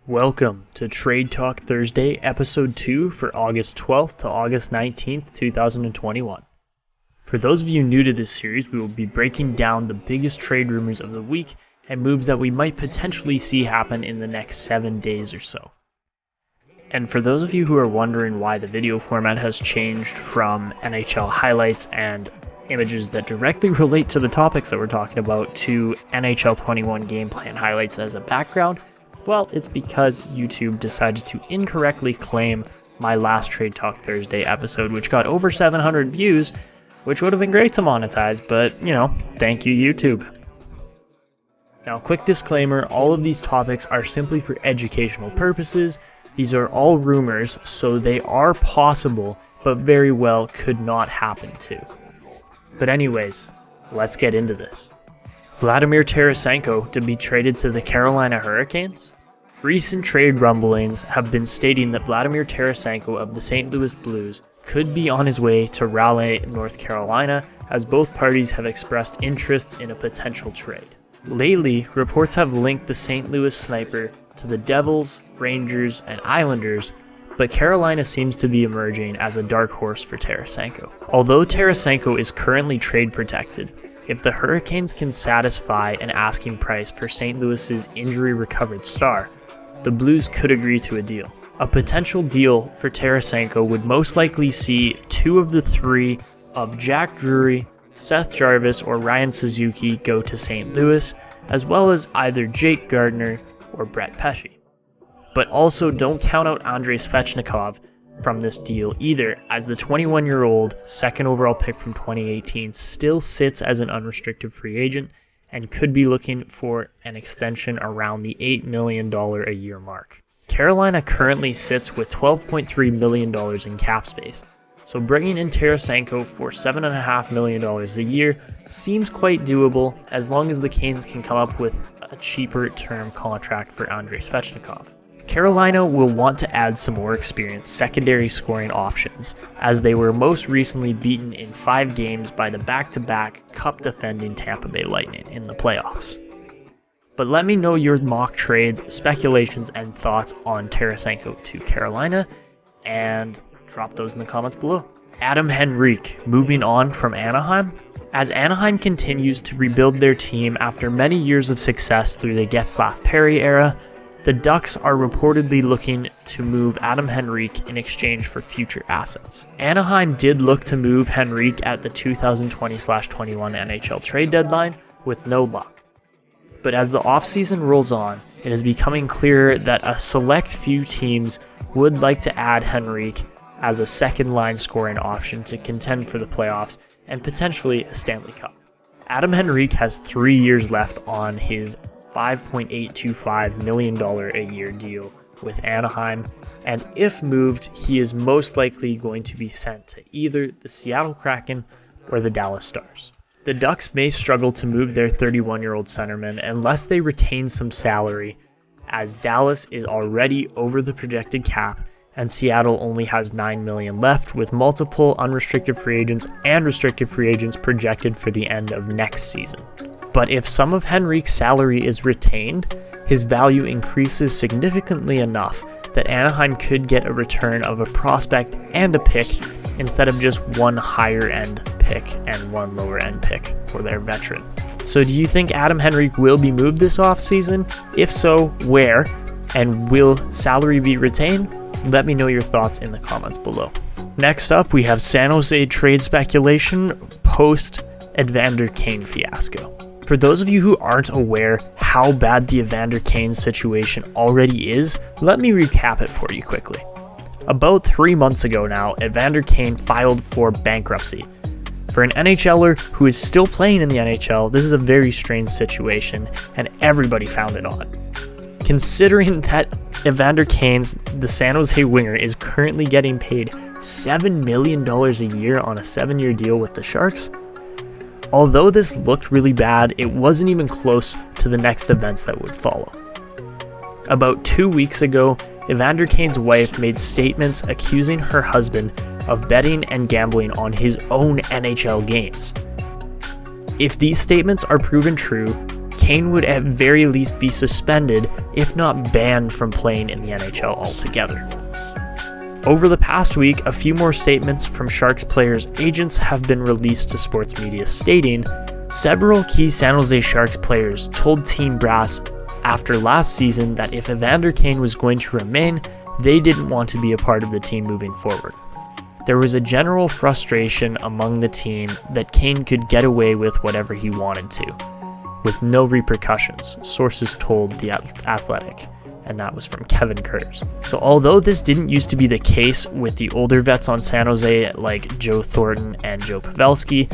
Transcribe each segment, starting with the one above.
Welcome to Trade Talk Thursday, Episode 2 for August 12th to August 19th, 2021. For those of you new to this series, we will be breaking down the biggest trade rumors of the week and moves that we might potentially see happen in the next 7 days or so. And for those of you who are wondering why the video format has changed from NHL highlights and images that directly relate to the topics that we're talking about to NHL 21 game plan highlights as a background, well, it's because YouTube decided to incorrectly claim my last Trade Talk Thursday episode, which got over 700 views, which would have been great to monetize, but, thank you, YouTube. Now, quick disclaimer, all of these topics are simply for educational purposes. These are all rumors, so they are possible, but very well could not happen too. But anyways, let's get into this. Vladimir Tarasenko to be traded to the Carolina Hurricanes? Recent trade rumblings have been stating that Vladimir Tarasenko of the St. Louis Blues could be on his way to Raleigh, North Carolina, as both parties have expressed interest in a potential trade. Lately, reports have linked the St. Louis sniper to the Devils, Rangers, and Islanders, but Carolina seems to be emerging as a dark horse for Tarasenko. Although Tarasenko is currently trade protected, if the Hurricanes can satisfy an asking price for St. Louis's injury-recovered star, the Blues could agree to a deal. A potential deal for Tarasenko would most likely see two of the three of Jack Drury, Seth Jarvis, or Ryan Suzuki go to St. Louis, as well as either Jake Gardiner or Brett Pesce. But also don't count out Andrei Svechnikov from this deal either, as the 21-year-old second overall pick from 2018 still sits as an unrestricted free agent and could be looking for an extension around the $8 million a year mark. Carolina currently sits with $12.3 million in cap space, so bringing in Tarasenko for $7.5 million a year seems quite doable as long as the Canes can come up with a cheaper term contract for Andrei Svechnikov. Carolina will want to add some more experienced secondary scoring options, as they were most recently beaten in 5 games by the back-to-back Cup-defending Tampa Bay Lightning in the playoffs. But let me know your mock trades, speculations, and thoughts on Tarasenko to Carolina, and drop those in the comments below. Adam Henrique moving on from Anaheim? As Anaheim continues to rebuild their team after many years of success through the Getzlaf-Perry era, the Ducks are reportedly looking to move Adam Henrique in exchange for future assets. Anaheim did look to move Henrique at the 2020/21 NHL trade deadline with no luck. But as the offseason rolls on, it is becoming clearer that a select few teams would like to add Henrique as a second-line scoring option to contend for the playoffs and potentially a Stanley Cup. Adam Henrique has 3 years left on his $5.825 million a year deal with Anaheim, and if moved, he is most likely going to be sent to either the Seattle Kraken or the Dallas Stars. The Ducks may struggle to move their 31-year-old centerman unless they retain some salary, as Dallas is already over the projected cap and Seattle only has $9 million left, with multiple unrestricted free agents and restricted free agents projected for the end of next season. But if some of Henrique's salary is retained, his value increases significantly enough that Anaheim could get a return of a prospect and a pick instead of just one higher end pick and one lower end pick for their veteran. So do you think Adam Henrique will be moved this offseason? If so, where? And will salary be retained? Let me know your thoughts in the comments below. Next up, we have San Jose trade speculation post Evander Kane fiasco. For those of you who aren't aware how bad the Evander Kane situation already is, let me recap it for you quickly. About 3 months ago now, Evander Kane filed for bankruptcy. For an NHLer who is still playing in the NHL, this is a very strange situation, and everybody found it odd. Considering that Evander Kane's, the San Jose winger, is currently getting paid $7 million a year on a 7-year deal with the Sharks, although this looked really bad, it wasn't even close to the next events that would follow. About 2 weeks ago, Evander Kane's wife made statements accusing her husband of betting and gambling on his own NHL games. If these statements are proven true, Kane would at very least be suspended, if not banned from playing in the NHL altogether. Over the past week, a few more statements from Sharks players' agents have been released to sports media stating, several key San Jose Sharks players told Team Brass after last season that if Evander Kane was going to remain, they didn't want to be a part of the team moving forward. There was a general frustration among the team that Kane could get away with whatever he wanted to, with no repercussions, sources told The Athletic. And that was from Kevin Kurz. So although this didn't used to be the case with the older vets on San Jose like Joe Thornton and Joe Pavelski,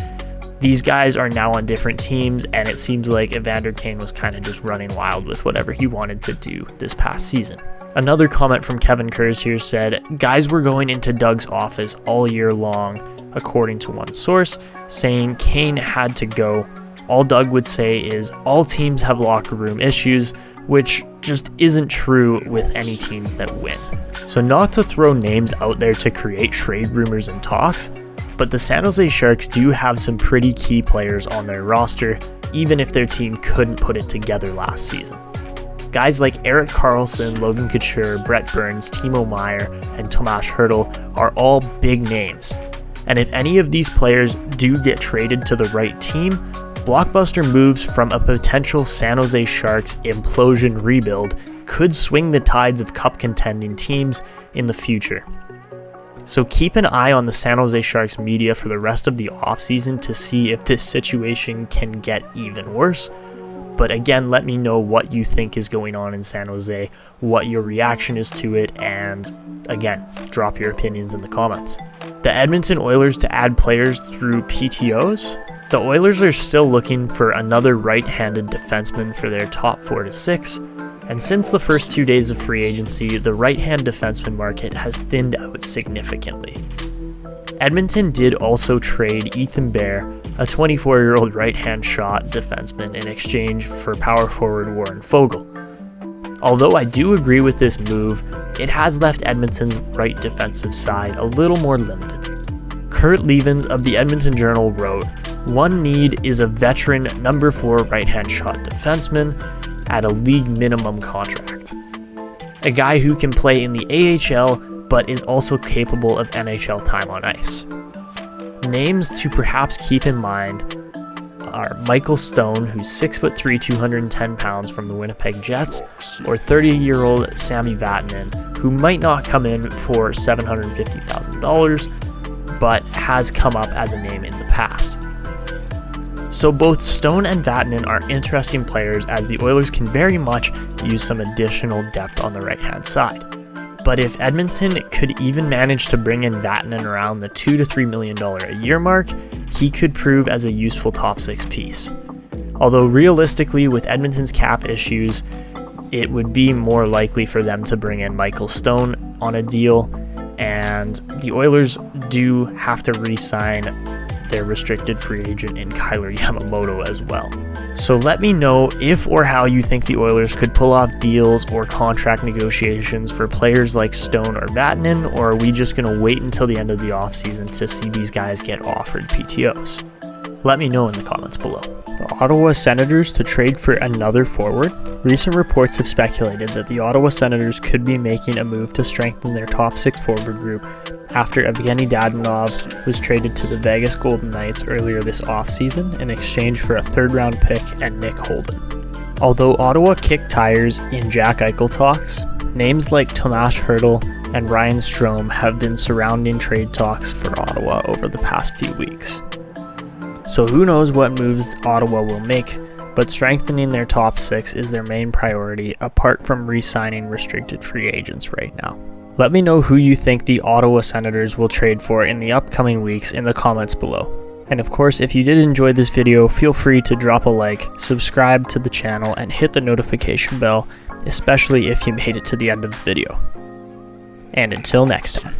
these guys are now on different teams, and it seems like Evander Kane was kind of just running wild with whatever he wanted to do this past season. Another comment from Kevin Kurz here said, guys were going into Doug's office all year long, according to one source, saying Kane had to go. All Doug would say is, all teams have locker room issues, which just isn't true with any teams that win. So not to throw names out there to create trade rumors and talks, but the San Jose Sharks do have some pretty key players on their roster, even if their team couldn't put it together last season. Guys like Erik Karlsson, Logan Couture, Brett Burns, Timo Meier, and Tomas Hertl are all big names. And if any of these players do get traded to the right team, Blockbuster moves from a potential San Jose Sharks implosion rebuild could swing the tides of cup contending teams in the future. So keep an eye on the San Jose Sharks media for the rest of the offseason to see if this situation can get even worse. But again, let me know what you think is going on in San Jose, what your reaction is to it, and again, drop your opinions in the comments. The Edmonton Oilers to add players through PTOs? The Oilers are still looking for another right-handed defenseman for their top 4 to 6, and since the first 2 days of free agency, the right-hand defenseman market has thinned out significantly. Edmonton did also trade Ethan Bear, a 24-year-old right-hand shot defenseman, in exchange for power forward Warren Foegele. Although I do agree with this move, it has left Edmonton's right defensive side a little more limited. Kurt Levens of the Edmonton Journal wrote, one need is a veteran number 4 right-hand shot defenseman at a league minimum contract. A guy who can play in the AHL but is also capable of NHL time on ice. Names to perhaps keep in mind are Michael Stone, who's 6'3", 210 pounds from the Winnipeg Jets, or 30-year-old Sami Vatanen, who might not come in for $750,000, but has come up as a name in the past. So both Stone and Vatanen are interesting players, as the Oilers can very much use some additional depth on the right-hand side. But if Edmonton could even manage to bring in Vatanen around the $2 to $3 million a year mark, he could prove as a useful top 6 piece. Although realistically, with Edmonton's cap issues, it would be more likely for them to bring in Michael Stone on a deal, and the Oilers do have to re-sign their restricted free agent in Kyler Yamamoto as well. So let me know if or how you think the Oilers could pull off deals or contract negotiations for players like Stone or Vatanen, or are we just going to wait until the end of the offseason to see these guys get offered PTOs? Let me know in the comments below. The Ottawa Senators to trade for another forward? Recent reports have speculated that the Ottawa Senators could be making a move to strengthen their top 6 forward group after Evgeny Dadonov was traded to the Vegas Golden Knights earlier this offseason in exchange for a 3rd-round pick and Nick Holden. Although Ottawa kicked tires in Jack Eichel talks, names like Tomas Hertl and Ryan Strome have been surrounding trade talks for Ottawa over the past few weeks. So who knows what moves Ottawa will make, but strengthening their top 6 is their main priority apart from re-signing restricted free agents right now. Let me know who you think the Ottawa Senators will trade for in the upcoming weeks in the comments below. And of course, if you did enjoy this video, feel free to drop a like, subscribe to the channel, and hit the notification bell, especially if you made it to the end of the video. And until next time.